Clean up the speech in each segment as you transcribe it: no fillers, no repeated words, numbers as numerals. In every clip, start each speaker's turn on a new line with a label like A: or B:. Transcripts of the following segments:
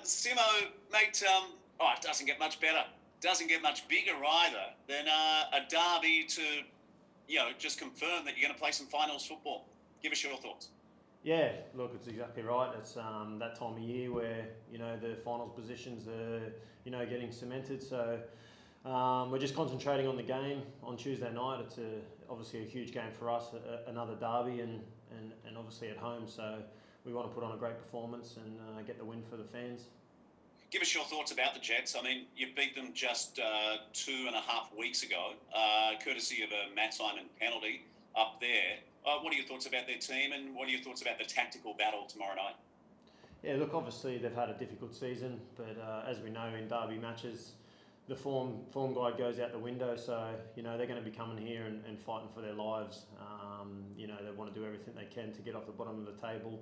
A: Simmo, mate, it doesn't get much better. Doesn't get much bigger either than a derby to, just confirm that you're going to play some finals football. Give us your thoughts.
B: Yeah, look, it's exactly right. It's that time of year where the finals positions are getting cemented. So we're just concentrating on the game on Tuesday night. It's obviously a huge game for us, another derby, and obviously at home. So we want to put on a great performance and get the win for the fans.
A: Give us your thoughts about the Jets. I mean, you beat them just 2.5 weeks ago, courtesy of a Matt Simon penalty up there. What are your thoughts about their team, and what are your thoughts about the tactical battle tomorrow night?
B: Yeah, look, obviously they've had a difficult season, but as we know in derby matches, the form guide goes out the window. So they're going to be coming here and fighting for their lives. They want to do everything they can to get off the bottom of the table.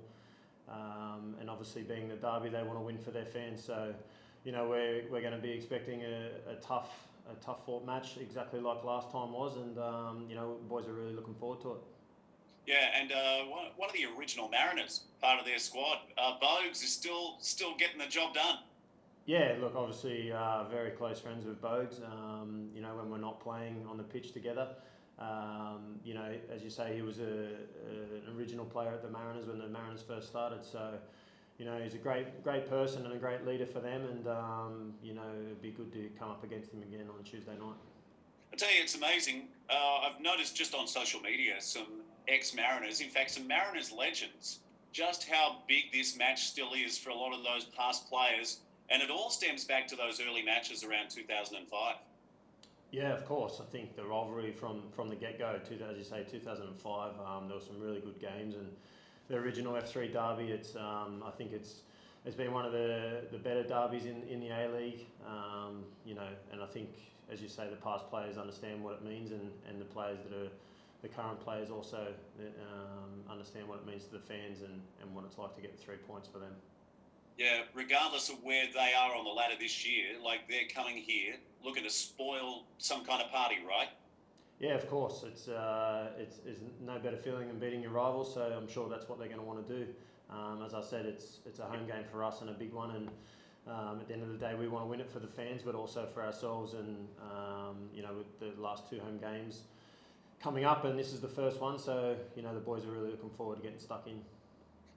B: And obviously being the derby, they want to win for their fans. So, we're going to be expecting a tough fought match, exactly like last time was, and boys are really looking forward to it.
A: Yeah, and one of the original Mariners, part of their squad, Bogues is still getting the job done.
B: Yeah, look, obviously very close friends with Bogues. When we're not playing on the pitch together. As you say, he was an original player at the Mariners when the Mariners first started. So, he's a great person and a great leader for them. And, it'd be good to come up against him again on Tuesday night.
A: I tell you, it's amazing. I've noticed just on social media some ex-Mariners, in fact, some Mariners legends, just how big this match still is for a lot of those past players. And it all stems back to those early matches around 2005.
B: Yeah, of course. I think the rivalry from the get-go, as you say, 2005, there were some really good games, and the original F3 derby. I think it's been one of the better derbies in the A-League. And I think, as you say, the past players understand what it means, and the players that are the current players also understand what it means to the fans and what it's like to get the 3 points for them.
A: Yeah, regardless of where they are on the ladder this year, like they're coming here looking to spoil some kind of party, right?
B: Yeah, of course. It's no better feeling than beating your rivals, so I'm sure that's what they're going to want to do. As I said, it's a home game for us and a big one, and at the end of the day, we want to win it for the fans, but also for ourselves. And with the last two home games coming up, and this is the first one, so the boys are really looking forward to getting stuck in.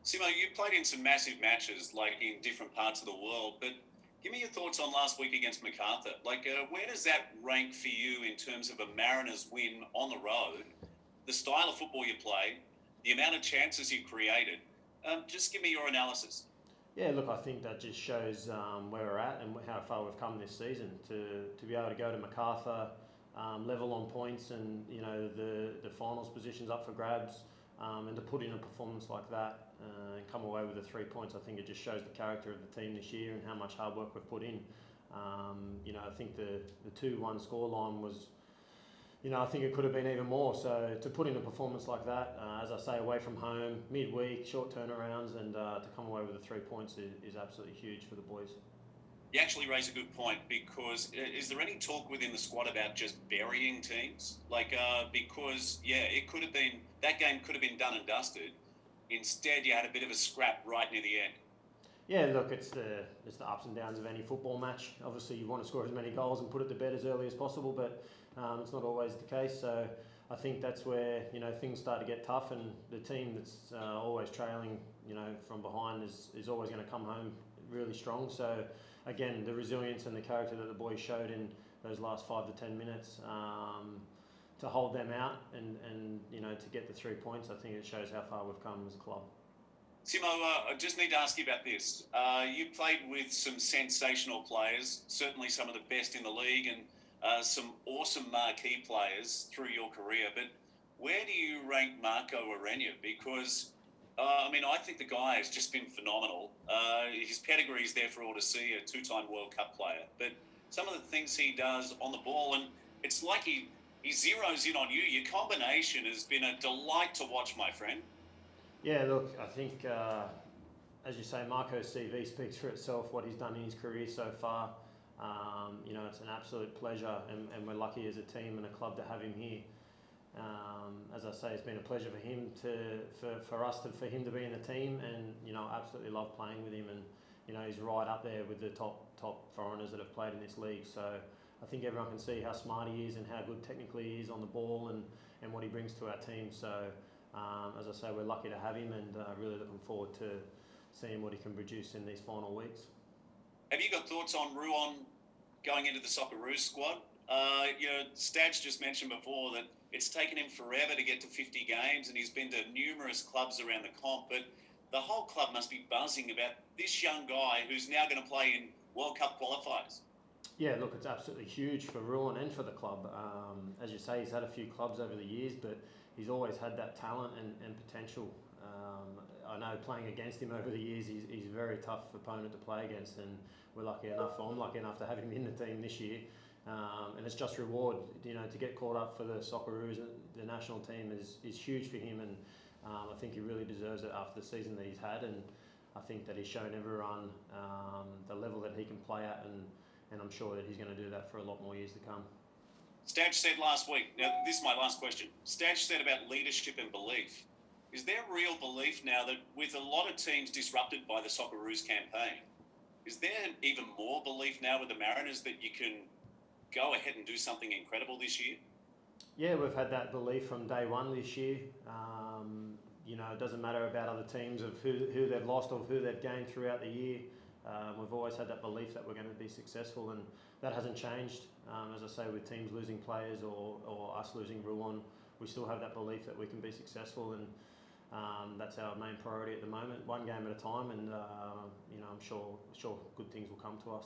A: Simmo, you played in some massive matches, like in different parts of the world, but give me your thoughts on last week against Macarthur. Where does that rank for you in terms of a Mariners win on the road, the style of football you play, the amount of chances you created? Just give me your analysis.
B: Yeah, look, I think that just shows where we're at and how far we've come this season. To be able to go to Macarthur, level on points, and the finals positions up for grabs, and to put in a performance like that and come away with the 3 points, I think it just shows the character of the team this year and how much hard work we've put in. I think the 2-1 scoreline was, I think it could have been even more. So to put in a performance like that, as I say, away from home, midweek, short turnarounds, and to come away with the 3 points is absolutely huge for the boys.
A: You actually raise a good point, because is there any talk within the squad about just burying teams? Because it could have been, that game could have been done and dusted. Instead, you had a bit of a scrap right near the end.
B: Yeah, look, it's the ups and downs of any football match. Obviously, you want to score as many goals and put it to bed as early as possible, but it's not always the case. So I think that's where things start to get tough, and the team that's always trailing from behind is always going to come home really strong. So again, the resilience and the character that the boys showed in those last 5 to 10 minutes to hold them out and to get the 3 points, I think it shows how far we've come as a club.
A: Simmo, I just need to ask you about this. You played with some sensational players, certainly some of the best in the league, and some awesome marquee players through your career. But where do you rank Marco Arena? Because, I think the guy has just been phenomenal. His pedigree is there for all to see, a 2-time World Cup player. But some of the things he does on the ball, and it's like he zeroes in on you. Your combination has been a delight to watch, my friend.
B: Yeah, look, I think, as you say, Marco's CV speaks for itself, what he's done in his career so far. It's an absolute pleasure, and we're lucky as a team and a club to have him here. As I say, it's been a pleasure for him to be in the team, and I absolutely love playing with him. And he's right up there with the top foreigners that have played in this league. So I think everyone can see how smart he is and how good technically he is on the ball and what he brings to our team. So as I say, we're lucky to have him, and really looking forward to seeing what he can produce in these final weeks.
A: Have you got thoughts on Ruon going into the Socceroos squad? Stadge just mentioned before that it's taken him forever to get to 50 games, and he's been to numerous clubs around the comp, but the whole club must be buzzing about this young guy who's now going to play in World Cup qualifiers.
B: Yeah, look, it's absolutely huge for Ruan and for the club. As you say, he's had a few clubs over the years, but he's always had that talent and potential. I know playing against him over the years, he's a very tough opponent to play against, and I'm lucky enough to have him in the team this year. And it's just reward, to get caught up for the Socceroos, the national team is huge for him, and I think he really deserves it after the season that he's had, and I think that he's shown everyone the level that he can play at, and I'm sure that he's going to do that for a lot more years to come.
A: Stadge said last week, now this is my last question, Stadge said about leadership and belief. Is there real belief now that with a lot of teams disrupted by the Socceroos campaign, is there even more belief now with the Mariners that you can go ahead and do something incredible this year?
B: Yeah, we've had that belief from day one this year. It doesn't matter about other teams of who they've lost or who they've gained throughout the year. We've always had that belief that we're going to be successful, and that hasn't changed. As I say, with teams losing players or us losing Ruan, we still have that belief that we can be successful, and that's our main priority at the moment. One game at a time, and I'm sure good things will come to us.